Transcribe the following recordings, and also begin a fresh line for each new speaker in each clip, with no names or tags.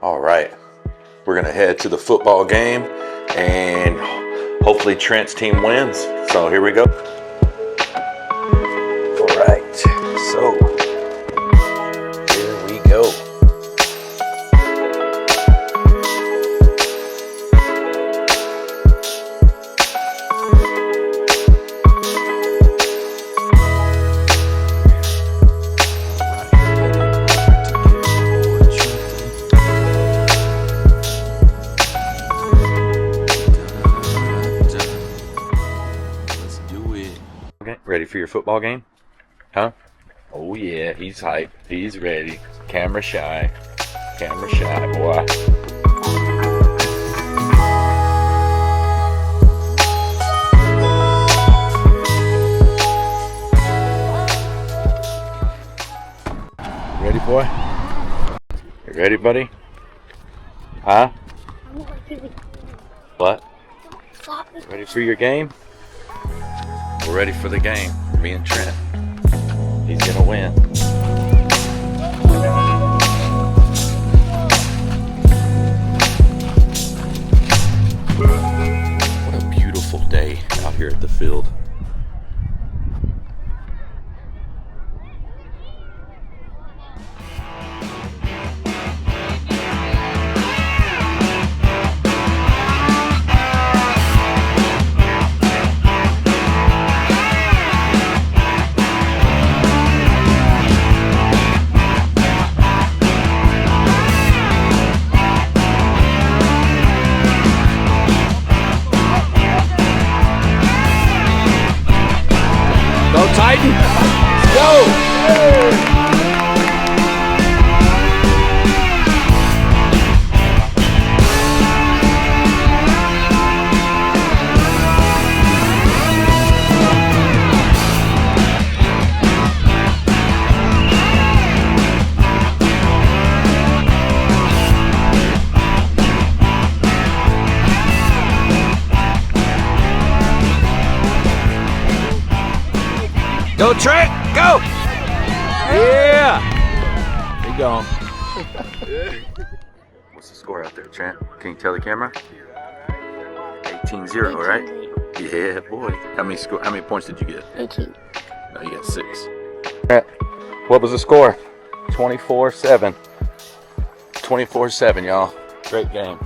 All right, we're gonna head to the football game and hopefully Trent's team wins. So here we go. All right, so here we go. Ready for your football game? Huh? Oh yeah, he's hyped. He's ready. Camera shy. Camera shy, boy. Ready, boy? You ready, buddy? Huh? What? Ready for your game? We're ready for the game. Me and Trent. He's gonna win. What a beautiful day out here at the field. Go Titan! Go! Go Trent! Go! Yeah! Keep going. What's the score out there, Trent? Can you tell the camera? 18-0, right? Yeah, boy. How many points did you get?
18.
No, you got 6. Trent, what was the score? 24-7. 24-7, y'all. Great game.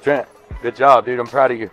Trent, good job, dude. I'm proud of you.